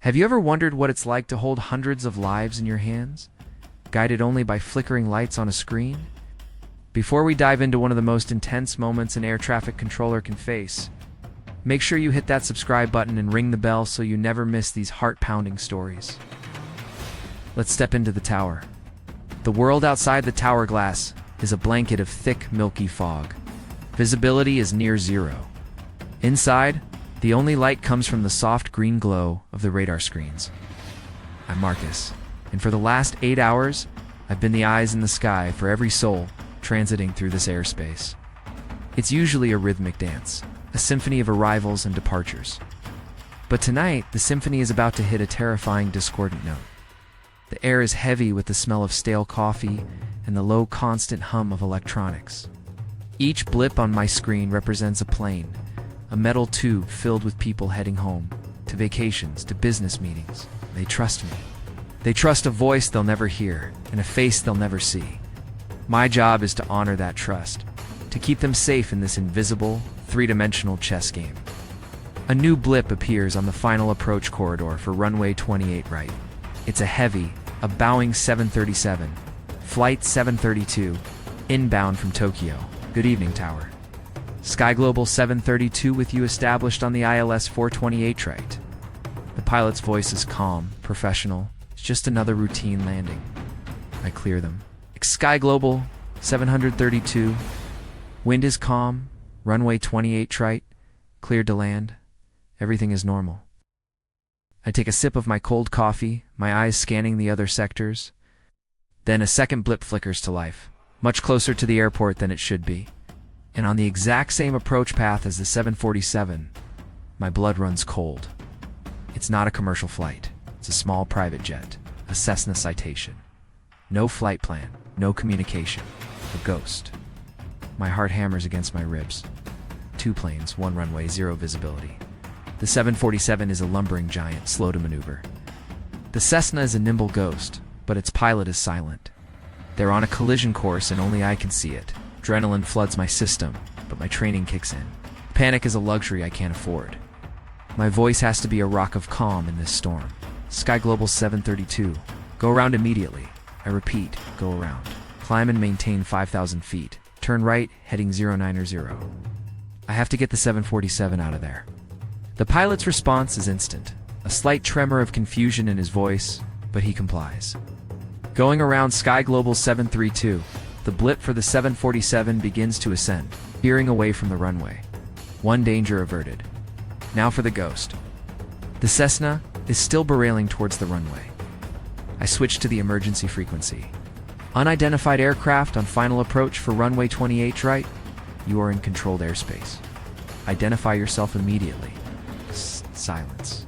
Have you ever wondered what it's like to hold hundreds of lives in your hands, guided only by flickering lights on a screen? Before we dive into one of the most intense moments an air traffic controller can face, make sure you hit that subscribe button and ring the bell so you never miss these heart-pounding stories. Let's step into the tower. The world outside the tower glass is a blanket of thick, milky fog. Visibility is near zero. Inside, the only light comes from the soft green glow of the radar screens. I'm Marcus, and for the last 8 hours, I've been the eyes in the sky for every soul transiting through this airspace. It's usually a rhythmic dance, a symphony of arrivals and departures. But tonight, the symphony is about to hit a terrifying discordant note. The air is heavy with the smell of stale coffee and the low, constant hum of electronics. Each blip on my screen represents a plane, a metal tube filled with people heading home, to vacations, to business meetings. They trust me. They trust a voice they'll never hear and a face they'll never see. My job is to honor that trust, to keep them safe in this invisible, three-dimensional chess game. A new blip appears on the final approach corridor for runway 28 right. It's a bowing 737, flight 732, inbound from Tokyo. Good evening, Tower. Sky Global 732 with you established on the ILS 428 right. The pilot's voice is calm, professional. It's just another routine landing. I clear them. Sky Global 732, wind is calm, runway 28 right, cleared to land. Everything is normal. I take a sip of my cold coffee, my eyes scanning the other sectors. Then a second blip flickers to life, much closer to the airport than it should be. And on the exact same approach path as the 747, my blood runs cold. It's not a commercial flight. It's a small private jet, a Cessna Citation. No flight plan, no communication, a ghost. My heart hammers against my ribs. 2 planes, 1 runway, 0 visibility. The 747 is a lumbering giant, slow to maneuver. The Cessna is a nimble ghost, but its pilot is silent. They're on a collision course and only I can see it. Adrenaline floods my system, but my training kicks in. Panic is a luxury I can't afford. My voice has to be a rock of calm in this storm. Sky Global 732, go around immediately. I repeat, go around. Climb and maintain 5,000 feet. Turn right, heading 090. I have to get the 747 out of there. The pilot's response is instant. A slight tremor of confusion in his voice, but he complies. Going around Sky Global 732, the blip for the 747 begins to ascend, veering away from the runway. One danger averted. Now for the ghost. The Cessna is still barreling towards the runway. I switch to the emergency frequency. Unidentified aircraft on final approach for runway 28 right. You are in controlled airspace. Identify yourself immediately. Silence.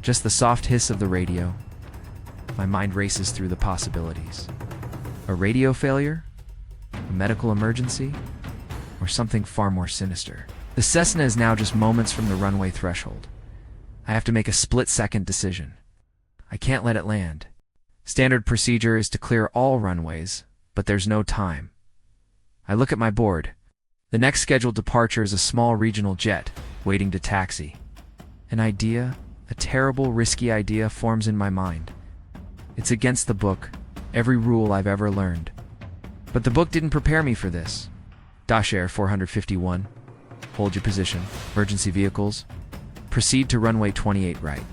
Just the soft hiss of the radio. My mind races through the possibilities. A radio failure? A medical emergency? Or something far more sinister? The Cessna is now just moments from the runway threshold. I have to make a split-second decision. I can't let it land. Standard procedure is to clear all runways, but there's no time. I look at my board. The next scheduled departure is a small regional jet, waiting to taxi. An idea, a terrible, risky idea forms in my mind. It's against the book, every rule I've ever learned. But the book didn't prepare me for this. Dash Air 451, hold your position. Emergency vehicles, proceed to runway 28 right.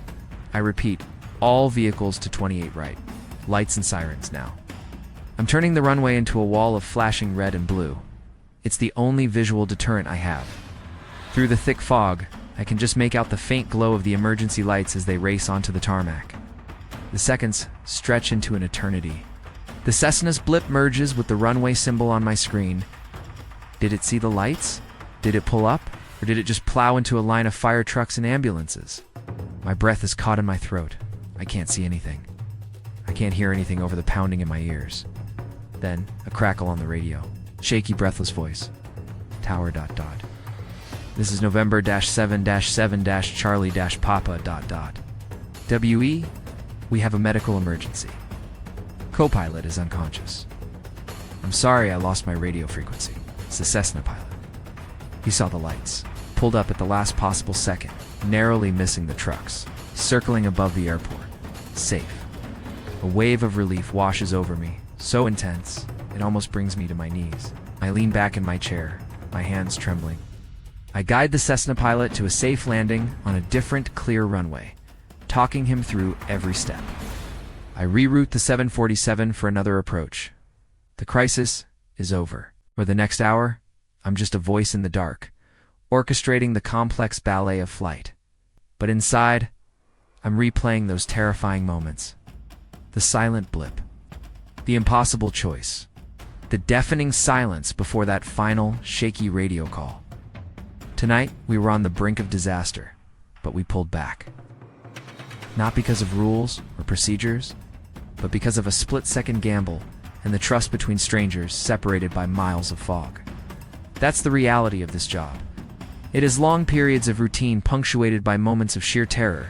I repeat, all vehicles to 28 right. Lights and sirens now. I'm turning the runway into a wall of flashing red and blue. It's the only visual deterrent I have. Through the thick fog, I can just make out the faint glow of the emergency lights as they race onto the tarmac. The seconds stretch into an eternity. The Cessna's blip merges with the runway symbol on my screen. Did it see the lights? Did it pull up? Or did it just plow into a line of fire trucks and ambulances? My breath is caught in my throat. I can't see anything. I can't hear anything over the pounding in my ears. Then, a crackle on the radio. Shaky, breathless voice. Tower ... This is November-7-7-Charlie-Papa ... WE, we have a medical emergency. Co-pilot is unconscious. I'm sorry I lost my radio frequency. It's the Cessna pilot. He saw the lights, pulled up at the last possible second, narrowly missing the trucks. circling above the airport. Safe. A wave of relief washes over me, so intense, it almost brings me to my knees. I lean back in my chair, my hands trembling. I guide the Cessna pilot to a safe landing on a different, clear runway, talking him through every step. I reroute the 747 for another approach. The crisis is over. For the next hour, I'm just a voice in the dark, orchestrating the complex ballet of flight. But inside, I'm replaying those terrifying moments. The silent blip. The impossible choice. The deafening silence before that final, shaky radio call. Tonight, we were on the brink of disaster, but we pulled back. Not because of rules or procedures, but because of a split-second gamble and the trust between strangers separated by miles of fog. That's the reality of this job. It is long periods of routine punctuated by moments of sheer terror,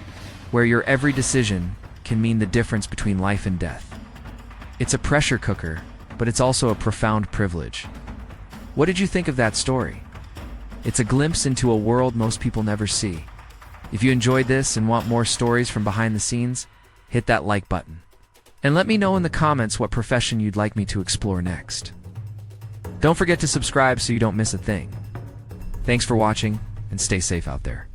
where your every decision can mean the difference between life and death. It's a pressure cooker, but it's also a profound privilege. What did you think of that story? It's a glimpse into a world most people never see. If you enjoyed this and want more stories from behind the scenes, hit that like button. And let me know in the comments what profession you'd like me to explore next. Don't forget to subscribe so you don't miss a thing. Thanks for watching, and stay safe out there.